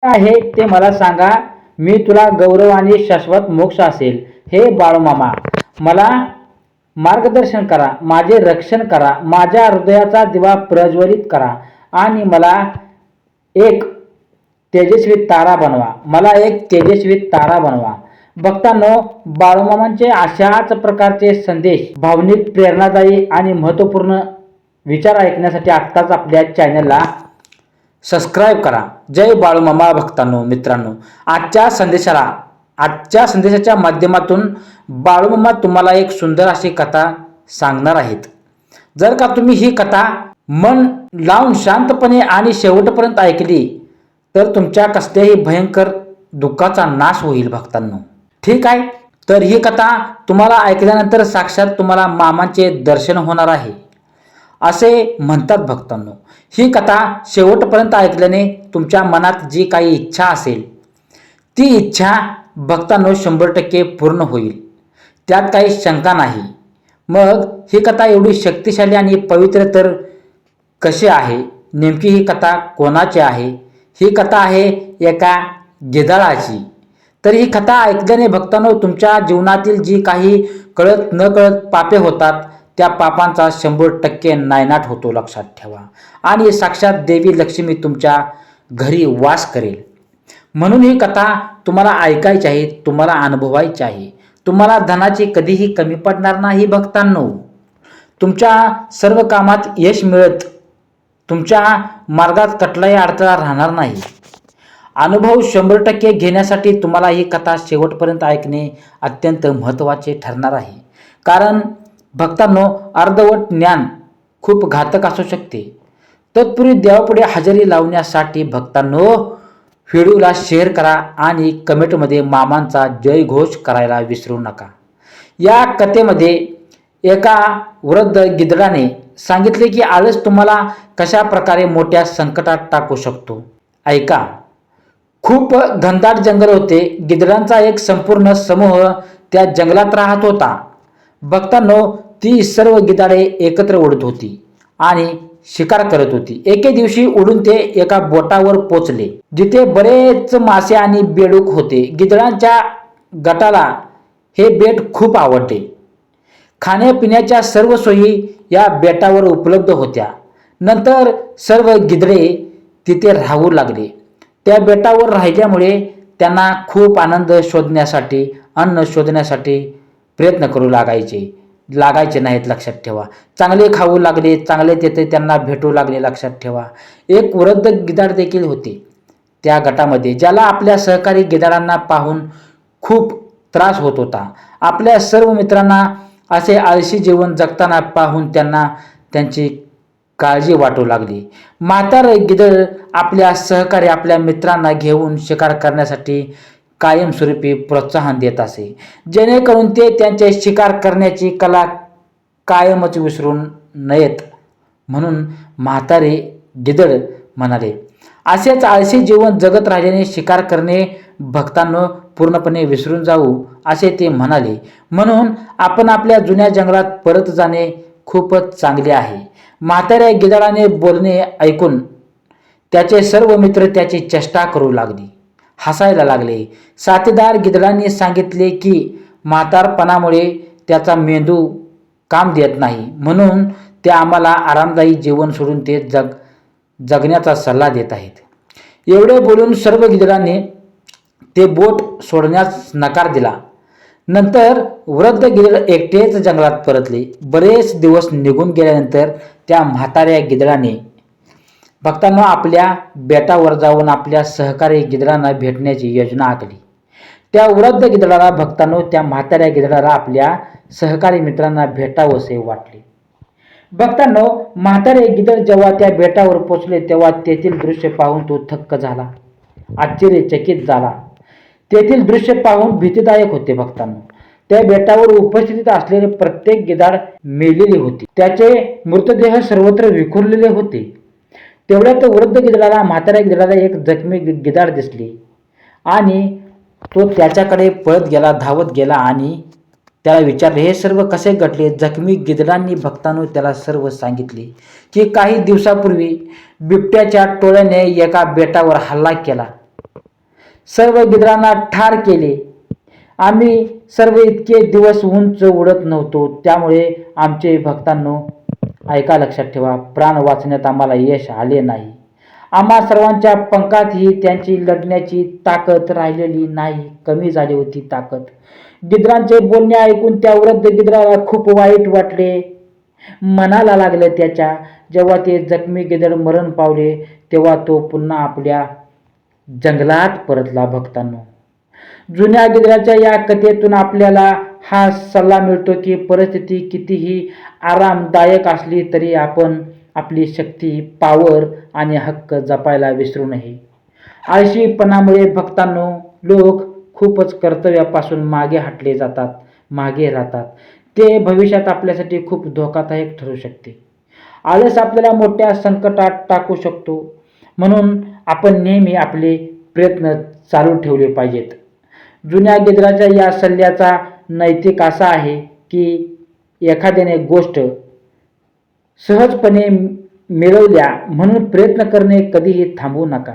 आहे ते मला सांगा. मी तुला गौरव आणि शाश्वत मोक्ष असेल. हे बाळूमामा, मला मार्गदर्शन करा, माझे रक्षण करा, माझ्या हृदयाचा दिवा प्रज्वलित करा आणि मला एक तेजस्वी तारा बनवा. मला एक तेजस्वी तारा बनवा. भक्तांनो, बाळूमामांचे अशाच प्रकारचे संदेश, भावनिक, प्रेरणादायी आणि महत्त्वपूर्ण विचार ऐकण्यासाठी आत्ताच आपल्या चॅनलला सबस्क्राईब करा. जय बाळूमामा. भक्तांनो, मित्रांनो, आजच्या संदेशाच्या माध्यमातून बाळूमामा तुम्हाला एक सुंदर अशी कथा सांगणार आहेत. जर का तुम्ही ही कथा मन लावून शांतपणे आणि शेवटपर्यंत ऐकली तर तुमच्या कसल्याही भयंकर दुःखाचा नाश होईल. भक्तांनो, ठीक आहे. तर ही कथा तुम्हाला ऐकल्यानंतर साक्षात तुम्हाला मामांचे दर्शन होणार आहे असे म्हणतात. भक्तांनो, ही कथा शेवटपर्यंत ऐकल्याने तुमच्या मनात जी काही इच्छा असेल ती इच्छा भक्तांनो 100% पूर्ण होईल, त्यात काही शंका नाही. मग ही कथा एवढी शक्तिशाली आणि पवित्र तर कशी आहे? नेमकी ही कथा कोणाची आहे? ही कथा आहे एका गिधाडाची. तर ही कथा ऐकल्याने भक्तांनो तुमच्या जीवनातील जी काही कळत न कळत पापे होतात त्या पापांचा 100% नायनाट होतो, लक्षात ठेवा. आणि साक्षात देवी लक्ष्मी तुमच्या घरी वास करेल. म्हणून ही कथा तुम्हाला ऐकायची आहे, तुम्हाला अनुभवायची आहे. तुम्हाला धनाची कधीही कमी पडणार नाही. भक्तांनो, तुमच्या सर्व कामात यश मिळत, तुमच्या मार्गात कुठलाही अडथळा राहणार नाही. अनुभव 100% घेण्यासाठी तुम्हाला ही कथा शेवटपर्यंत ऐकणे अत्यंत महत्त्वाचे ठरणार आहे. कारण भक्तांनो, अर्धवट ज्ञान खूप घातक असू शकते. तत्पूर्वी देवापुढे हजेरी लावण्यासाठी भक्तांनो व्हिडिओला शेअर करा आणि कमेंटमध्ये मामांचा जयघोष करायला विसरू नका. या कथेमध्ये एका वृद्ध गिधडाने सांगितले की आळस तुम्हाला कशा प्रकारे मोठ्या संकटात टाकू शकतो. ऐका. खूप घनदाट जंगल होते. गिधडांचा एक संपूर्ण समूह त्या जंगलात राहत होता. भक्तांनो, ती सर्व गिधाडे एकत्र उडत होती आणि शिकार करत होती. एके दिवशी उडून ते एका बोटावर पोचले जिथे बरेच मासे आणि बेडूक होते. गिधडांच्या गटाला हे बेट खूप आवडले. खाण्यापिण्याच्या सर्व सोयी या बेटावर उपलब्ध होत्या. नंतर सर्व गिधडे तिथे राहू लागले. त्या बेटावर राहिल्यामुळे त्यांना खूप आनंद शोधण्यासाठी, अन्न शोधण्यासाठी प्रयत्न करू लागायचे नाहीत, लक्षात ठेवा. चांगले खाऊ लागले, चांगले तेथे त्यांना भेटू लागले, लक्षात ठेवा. एक वृद्ध गिधाड देखील होते त्या गटामध्ये, ज्याला आपल्या सहकारी गिधाडांना पाहून खूप त्रास होत होता. आपल्या सर्व मित्रांना असे आळशी जीवन जगताना पाहून त्यांना त्यांची काळजी वाटू लागली. म्हातारे गिधड आपल्या सहकारी, आपल्या मित्रांना घेऊन शिकार करण्यासाठी कायमस्वरूपी प्रोत्साहन देत असे, जेणेकरून ते त्यांचे शिकार करण्याची कला कायमच विसरून नयेत. म्हणून म्हातारे गिधड म्हणाले, असेच आळशी जीवन जगत राहिल्याने शिकार करणे भक्तांनो पूर्णपणे विसरून जाऊ, असे ते म्हणाले. म्हणून आपण आपल्या जुन्या जंगलात परत जाणे खूपच चांगले आहे. म्हाताऱ्या गिधडाने बोलणे ऐकून त्याचे सर्व मित्र त्याची चेष्टा करू लागले, हसायला लागले. साथीदार गिधडांनी सांगितले की म्हातारपणामुळे त्याचा मेंदू काम देत नाही, म्हणून ते आम्हाला आरामदायी जीवन सोडून ते जगण्याचा सल्ला देत आहेत. एवढे बोलून सर्व गिधडांनी ते बोट सोडण्यास नकार दिला. नंतर वृद्ध गिधड एकटेच जंगलात परतले. बरेच दिवस निघून गेल्यानंतर त्या म्हाताऱ्या गिधडाने भक्तांनो आपल्या बेटावर जाऊन आपल्या सहकारी गिधडांना भेटण्याची योजना आखली. त्या वृद्ध गिधडाला भक्तांनो त्या म्हाताऱ्या गिधडाला आपल्या सहकारी मित्रांना भेटावसे वाटले. भक्तांनो, म्हातारे गिधड जेव्हा त्या बेटावर पोचले तेव्हा तेथील दृश्य पाहून तो थक्क झाला, आश्चर्यचकित झाला. तेथील दृश्य पाहून भीतीदायक होते. भक्तांनो, त्या बेटावर उपस्थित असलेले प्रत्येक गिधाड मेलेली होती. त्याचे मृतदेह सर्वत्र विखुरलेले होते. तेवढ्यात वृद्ध गिधडाला म्हाताऱ्या गिधडाला एक जखमी गिधाड दिसले आणि तो त्याच्याकडे पळत गेला, धावत गेला आणि त्याला विचारले, हे सर्व कसे घडले? जखमी गिधडांनी भक्तांनो त्याला सर्व सांगितले की काही दिवसापूर्वी बिबट्याच्या टोळ्याने एका बेटावर हल्ला केला सर्व गिधाडांना ठार केले. आम्ही सर्व इतके दिवस उंच उडत नव्हतो. त्यामुळे आमचे भक्तांनो ऐका, लक्षात ठेवा, प्राण वाचण्यात आम्हाला यश आले नाही. आम्हा सर्वांच्या पंखातही त्यांची लढण्याची ताकद राहिलेली नाही, कमी झाली होती ताकद. गिधाडांचे बोलणे ऐकून त्या वृद्ध गिधाडाला खूप वाईट वाटले. मनाला लागलं त्याच्या. जेव्हा ते जखमी गिधाड मरण पावले तेव्हा तो पुन्हा आपल्या जंगलात परतला. भक्तांनो, जुन्या गिधाडाच्या या कथेतून आपल्याला हा सल्ला मिळतो की परिस्थिती कितीही आरामदायक असली तरी आपण आपली शक्ती, पॉवर आणि हक्क जपायला विसरू नये. आळशीपणामुळे भक्तांनो लोक खूपच कर्तव्यापासून मागे हटले जातात, मागे राहतात. ते भविष्यात आपल्यासाठी खूप धोकादायक ठरू शकते. आळस आपल्याला मोठ्या संकटात टाकू शकतो. म्हणून आपण नेहमी आपले प्रयत्न चालू ठेवले पाहिजेत. जुन्या गिधाडाच्या या सल्ल्याचा नैतिक असा आहे की एखाद्याने गोष्ट सहजपणे मिळवल्या म्हणून प्रयत्न करणे कधीही थांबवू नका.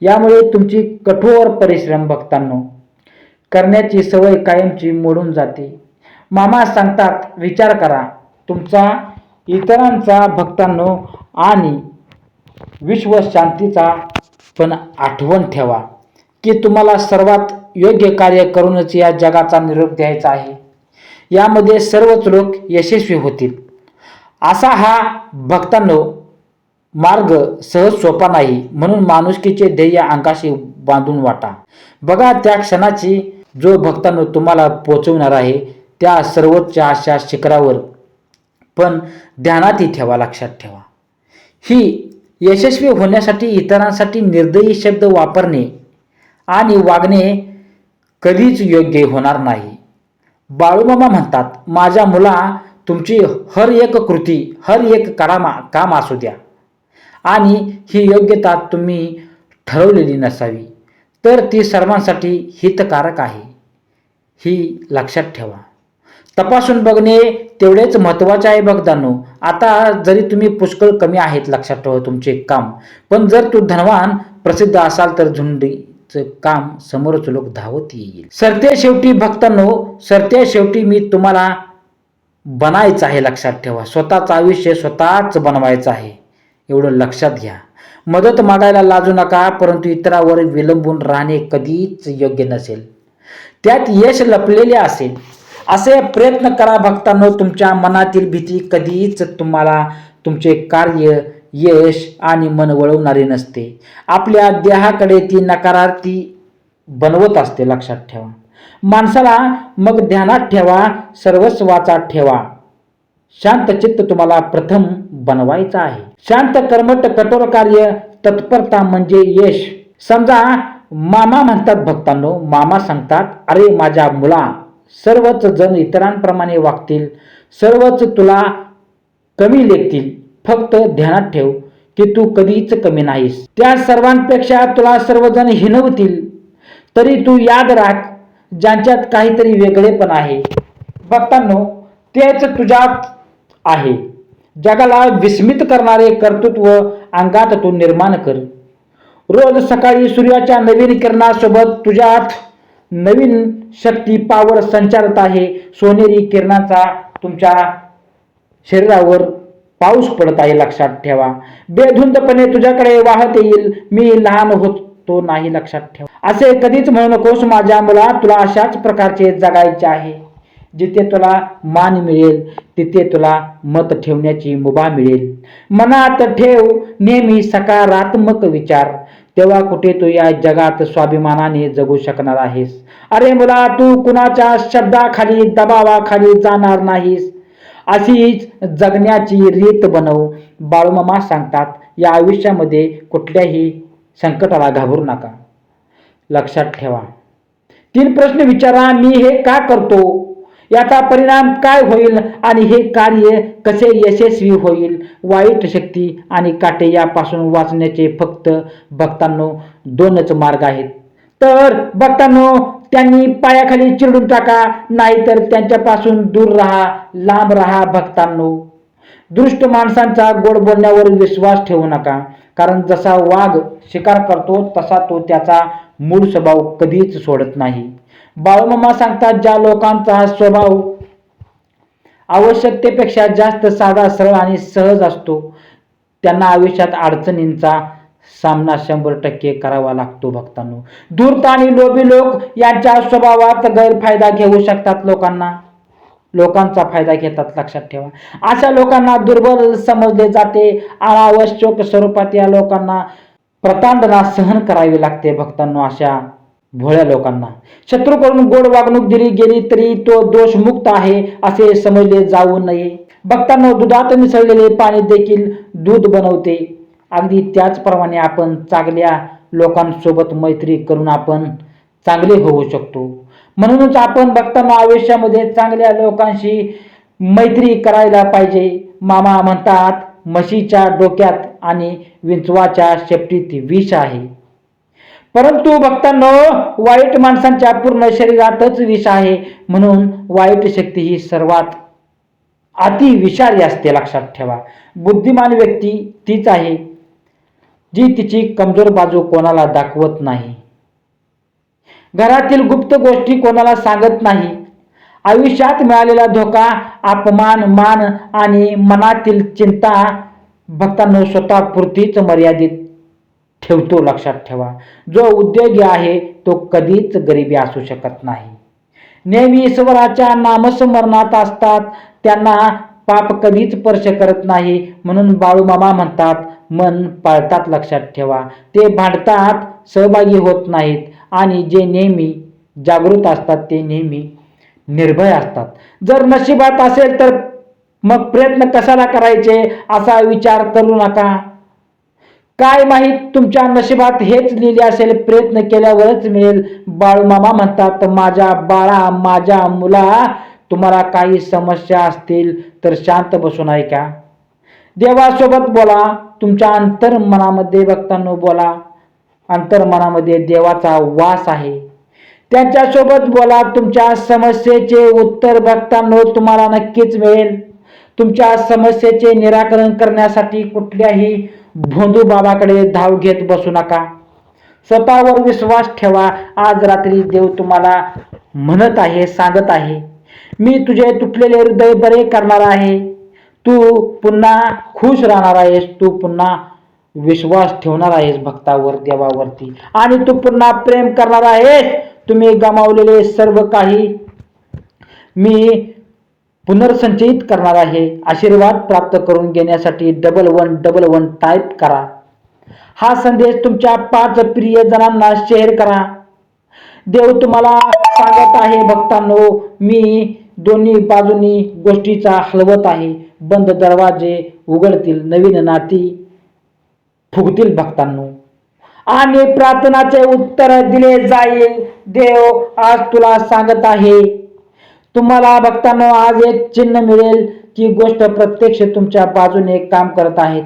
यामुळे तुमची कठोर परिश्रम भक्तांनो करण्याची सवय कायमची मोडून जाते. मामा सांगतात, विचार करा तुमचा, इतरांचा भक्तांनो आणि विश्व शांतीचा. पण आठवण ठेवा की तुम्हाला सर्वात योग्य कार्य करूनच या जगाचा निरोप द्यायचा आहे. यामध्ये सर्वच लोक यशस्वी होतील असा हा भक्तांनो मार्ग सहज सोपा नाही. म्हणून माणुसकीचे ध्येय अंगाशी बांधून वाटा. बघा त्या क्षणाची जो भक्तांनो तुम्हाला पोचवणार आहे त्या सर्वोच्च अशा शिखरावर. पण ध्यानातही ठेवा, लक्षात ठेवा, ही यशस्वी होण्यासाठी इतरांसाठी निर्दयी शब्द वापरणे आणि वागणे कधीच योग्य होणार नाही. बाळूमामा म्हणतात, माझ्या मुला, तुमची हर एक कृती, हर एक काम असू द्या आणि ही योग्यता तुम्ही ठरवलेली नसावी तर ती सर्वांसाठी हितकारक आहे, ही लक्षात ठेवा. तपासून बघणे तेवढेच महत्त्वाचे आहे भक्तांनो. आता जरी तुम्ही पुष्कळ कमी आहेत, लक्षात ठेवा तुमचे काम, पण जर तू धनवान प्रसिद्ध असाल तर झुंडीचं काम समोरच लोक धावत येईल. सरते शेवटी भक्तांनो, सरते शेवटी मी तुम्हाला बनायचं आहे, लक्षात ठेवा. स्वतःचं आयुष्य स्वतःच बनवायचं आहे, एवढं लक्षात घ्या. मदत मागायला लाजू नका, परंतु इतरांवर विलंबून राहणे कधीच योग्य नसेल. त्यात यश लपलेले असेल. असे प्रयत्न करा भक्तांनो. तुमच्या मनातील भीती कधीच तुम्हाला तुमचे कार्य, यश आणि मन वळवणारे नसते. आपल्या देहाकडे ती नकारार्थी बनवत असते, लक्षात ठेवा. माणसाला मग ध्यानात ठेवा, सर्वस्वाचा ठेवा. शांत चित्त तुम्हाला प्रथम बनवायचं आहे. शांत, कर्मठ, कठोर कार्य, तत्परता म्हणजे यश. समजा मामा म्हणतात भक्तांनो, मामा सांगतात, अरे माझ्या मुला, सर्वच जण इतरांप्रमाणे वागतील, सर्वच तुला कमी लेखतील. फक्त ध्यानात ठेव की तू कधीच कमी नाहीस. त्या सर्वांपेक्षा तुला सर्वजण हिणवतील तरी तू याद राख, ज्यांच्यात काहीतरी वेगळेपण आहे भक्तांनो तेच तुझ्यात आहे. जगाला विस्मित करणारे कर्तृत्व अंगात तू निर्माण कर. रोज सकाळी सूर्याच्या नवीन किरणासोबत तुझ्यात नवीन शक्ती, पॉवर संचारत आहे. सोनेरी किरणांचा तुमच्या शरीरावर पाऊस पडत आहे, लक्षात ठेवा. बेधुंदपणे तुझ्याकडे वाहत येईल. मी लहान होतो नाही, लक्षात ठेवा. असे कधीच म्हणू नकोस माझ्या मुला. तुला अशाच प्रकारचे जगायचे आहे. जिथे तुला मान मिळेल तिथे तुला मत ठेवण्याची मुभा मिळेल. मनात ठेव नेहमी सकारात्मक विचार. तेव्हा कुठे तू या जगात स्वाभिमानाने जगू शकणार आहेस. अरे मुला, तू कुणाच्या शब्दाखाली, दबावाखाली जाणार नाहीस. अशीच जगण्याची रीत बनव. बाळूमामा सांगतात, या आयुष्यामध्ये कुठल्याही संकटाला घाबरू नका. लक्षात ठेवा. 3 प्रश्न विचारा. मी हे का करतो? याचा परिणाम काय होईल? आणि हे कार्य कसे यशस्वी होईल? वाईट शक्ती आणि काटे यापासून वाचण्याचे फक्त भक्तांनो 2च मार्ग आहेत. तर भक्तांनो त्यांनी पायाखाली चिरडून टाका, नाहीतर त्यांच्यापासून दूर राहा, लांब राहा. भक्तांनो, दुष्ट माणसांचा गोड बोलण्यावर विश्वास ठेवू नका, कारण जसा वाघ शिकार करतो तसा तो त्याचा मूळ स्वभाव कधीच सोडत नाही. बाळूमामा सांगतात, ज्या लोकांचा स्वभाव आवश्यकतेपेक्षा जास्त साधा, सरळ आणि सहज असतो त्यांना आयुष्यात अडचणींचा सामना 100% करावा लागतो. भक्तांनो, धूर्त आणि लोभी लोक यांच्या स्वभावात गैरफायदा घेऊ शकतात. लोकांचा फायदा घेतात. लक्षात ठेवा. अशा लोकांना दुर्बल समजले जाते. अनावश्यक स्वरूपात या लोकांना प्रताडना सहन करावी लागते. भक्तांनो, अशा भोळ्या लोकांना शत्रूकडून गोड वागणूक दिली गेली तरी तो दोषमुक्त आहे असे समजले जाऊ नये. भक्तांनो, दुधात मिसळलेले पाणी देखील दूध बनवते. अगदी त्याचप्रमाणे आपण चांगल्या लोकांसोबत मैत्री करून आपण चांगले होऊ शकतो. म्हणूनच आपण भक्तांनो आयुष्यामध्ये चांगल्या लोकांशी मैत्री करायला पाहिजे. मामा म्हणतात, म्हशीच्या डोक्यात आणि विंचवाच्या शेपटीत विष आहे. परंतु भक्तांनो, वाईट माणसांच्या पूर्ण शरीरातच विष आहे. म्हणून वाईट शक्ती ही सर्वात अति विषारी असते. लक्षात ठेवा. बुद्धिमान व्यक्ती तीच आहे जी तिची कमजोर बाजू कोणाला दाखवत नाही, घरातील गुप्त गोष्टी कोणाला सांगत नाही. आयुष्यात मिळालेला धोका, अपमान, मान आणि मनातील चिंता भक्तांनो स्वतःपुरतीच मर्यादित ठेवतो. लक्षात ठेवा. जो उद्योगी आहे तो कधीच गरिबी असू शकत नाही. नेहमी ईश्वराच्या नामस्मरणात असतात. त्यांना पाप कधीच स्पर्श करत नाही. म्हणून बाळूमामा म्हणतात, मन पाळतात. लक्षात ठेवा. ते भांडतात, सहभागी होत नाहीत आणि जे नेहमी जागृत असतात ते नेहमी निर्भय असतात. जर नशिबात असेल तर मग प्रयत्न कशाला करायचे असा विचार करू नका. काय माहीत तुमच्या नशिबात हेच लिहिले असेल, प्रयत्न केल्यावरच मिळेल. बाळूमामा म्हणतात, माझ्या बाळा, माझ्या मुला, तुम्हाला काही समस्या असतील तर शांत बसून ऐका. देवासोबत बोला. तुमच्या अंतर्मनामध्ये भक्तांनो बोला. अंतर्मनामध्ये देवाचा वास आहे. त्यांच्यासोबत बोला. तुमच्या समस्येचे उत्तर भक्तांनो तुम्हाला नक्कीच मिळेल. तुमच्या समस्येचे निराकरण करण्यासाठी कुठल्याही भोंदू बाबाकडे धाव घेत बसू नका. स्वतःवर विश्वास ठेवा. आज रात्री देव तुम्हाला म्हणत आहे, सांगत आहे, मी तुझे तुटलेले हृदय बरे करणार आहे. तू पुन्हा खुश राहणार आहेस. तू पुन्हा विश्वास ठेवणार आहेस भक्तावर, देवावरती, आणि तू पुन्हा प्रेम करणार आहेस. तुम्ही गमावलेले सर्व काही मी पुनर्संचयित करणार आहे. आशीर्वाद प्राप्त करून घेण्यासाठी 1111 टाईप करा. हा संदेश तुमच्या 5 प्रियजनांना शेअर करा. देव तुम्हाला सांगत आहे भक्तांनो, मी दोन्ही बाजूनी गोष्टीचा हलवत आहे. बंद दरवाजे उघडतील, नवीन नाती फुगतील भक्तांनो, आणि प्रार्थनाचे उत्तर दिले जाईल. देव आज तुला सांगत आहे, तुम्हाला भक्तांनो आज एक चिन्ह मिळेल की गोष्ट प्रत्यक्ष तुमच्या बाजूने काम करत आहेत.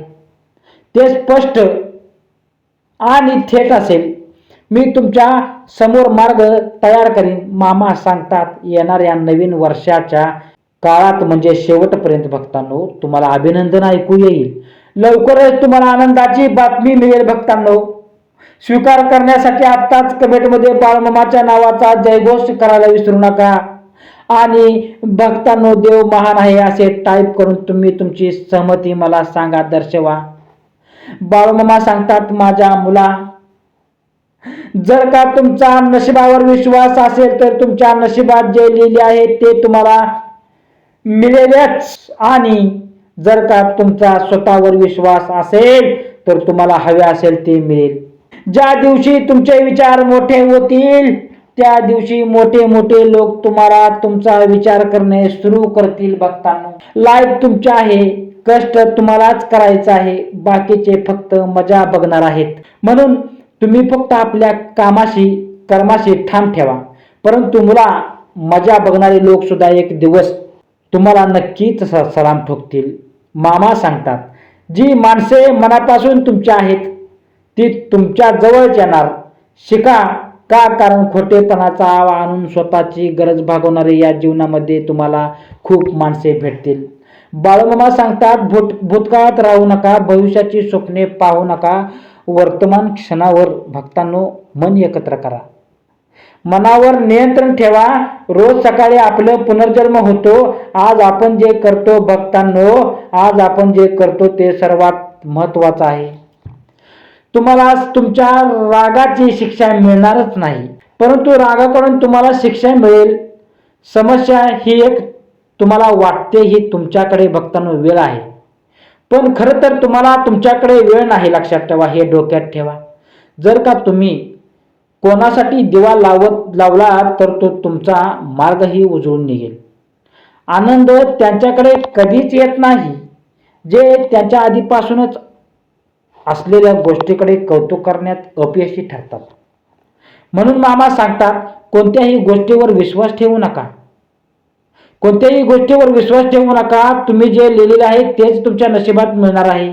ते स्पष्ट आणि थेट असेल. मी तुमच्या समोर मार्ग तयार करीन. मामा सांगतात, येणाऱ्या नवीन वर्षाच्या काळात म्हणजे शेवटपर्यंत भक्तांनो तुम्हाला अभिनंदन ऐकू येईल. लवकरच तुम्हाला आनंदाची बातमी मिळेल. भक्तांनो, स्वीकार करण्यासाठी आत्ताच कमेंटमध्ये बाळूमामाच्या नावाचा जयघोष करायला विसरू नका. आणि भक्तांनो, देव महान आहे असे टाईप करून तुम्ही तुमची सहमती मला सांगा, दर्शवा. बाळूमामा सांगतात, माझ्या मुला, जर का तुमचा नशिबावर विश्वास असेल तर तुमच्या नशिबात जे लिहिले आहे ते तुम्हाला मिळेलच. आणि जर का तुमचा स्वतःवर विश्वास असेल तर तुम्हाला हवे असेल ते मिळेल. ज्या दिवशी तुमचे विचार मोठे होतील त्या दिवशी मोठे मोठे लोक तुम्हाला तुमचा विचार करणे सुरू करतील. भक्तांनो, लाईफ तुमचे आहे, कष्ट तुम्हालाच करायचं आहे. बाकीचे फक्त मजा बघणार आहेत. म्हणून तुम्ही फक्त आपल्या कर्माशी ठाम ठेवा. परंतु मुला, मजा बघणारे लोक सुद्धा एक दिवस तुम्हाला नक्कीच सलाम ठोकतील. मामा सांगतात, जी माणसे मनापासून तुमच्या आहेत ती तुमच्या जवळच येणार. शिका का? कारण खोटेपणाचा आणून स्वतःची गरज भागवणारे या जीवनामध्ये तुम्हाला खूप माणसे भेटतील. बाळूमामा सांगतात, भूतकाळात राहू नका, भविष्याची स्वप्ने पाहू नका, वर्तमान क्षणावर भक्तांनो मन एकत्र करा, मनावर नियंत्रण ठेवा. रोज सकाळी आपलं पुनर्जन्म होतो. आज आपण जे करतो भक्तांनो, आज आपण जे करतो ते सर्वात महत्त्वाचं आहे. तुम्हाला तुमच्या रागाची शिक्षा मिळणारच नाही, परंतु रागाकडून तुम्हाला शिक्षा मिळेल. समस्या ही एक तुम्हाला वाटते ही तुमच्याकडे भक्तांनो वेळ आहे, पण खरं तर तुम्हाला तुमच्याकडे वेळ नाही. लक्षात ठेवा, हे डोक्यात ठेवा. जर का तुम्ही कोणासाठी दिवा लावला तर तो तुमचा मार्गही उजळून निघेल. आनंद त्यांच्याकडे कधीच येत नाही जे त्यांच्या आधीपासूनच असलेल्या गोष्टीकडे कौतुक करण्यात अपयशी ठरतात. म्हणून मामा सांगतात, कोणत्याही गोष्टीवर विश्वास ठेवू नका. कोणत्याही गोष्टीवर विश्वास ठेवू नका. तुम्ही जे लिहिलेले आहे तेच तुमच्या नशिबात मिळणार आहे.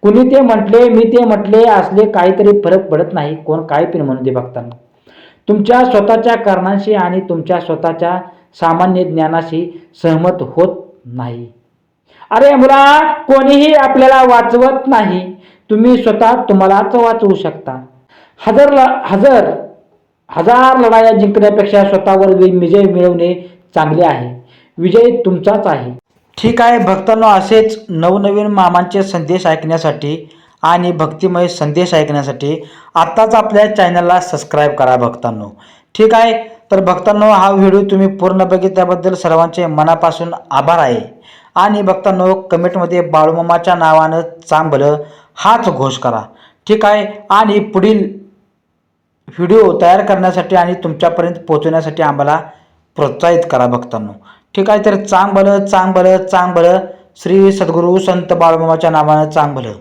कुणी ते म्हटले, मी ते म्हटले, असले काहीतरी फरक पडत नाही. कोण काय पण म्हणू दे भक्तांना. तुमच्या स्वतःच्या कारणांशी आणि तुमच्या स्वतःच्या सामान्य ज्ञानाशी सहमत होत नाही. अरे मुला, कोणीही आपल्याला वाचवत नाही. तुम्ही स्वतः तुम्हालाच वाचवू शकता. हजार लढाया जिंकण्यापेक्षा स्वतःवर विजय मिळवणे चांगले आहे. विजय तुमचाच आहे. ठीक आहे भक्तांनो, असेच नवनवीन मामांचे संदेश ऐकण्यासाठी आणि भक्तिमय संदेश ऐकण्यासाठी आत्ताच आपल्या चॅनलला सबस्क्राईब करा भक्तांनो. ठीक आहे. तर भक्तांनो, हा व्हिडिओ तुम्ही पूर्ण बघितल्याबद्दल सर्वांचे मनापासून आभार आहे. आणि भक्तांनो, कमेंटमध्ये बाळूमामाच्या नावानं चांगलं हाच घोष करा. ठीक आहे. आणि पुढील व्हिडिओ तयार करण्यासाठी आणि तुमच्यापर्यंत पोहोचवण्यासाठी आम्हाला प्रोत्साहित करा भक्तांनो. ठीक आहे. तर चांग भलं, चांग भलं, चांग भलं. श्री सद्गुरू संत बाळूमामाच्या नावानं चांग भलं.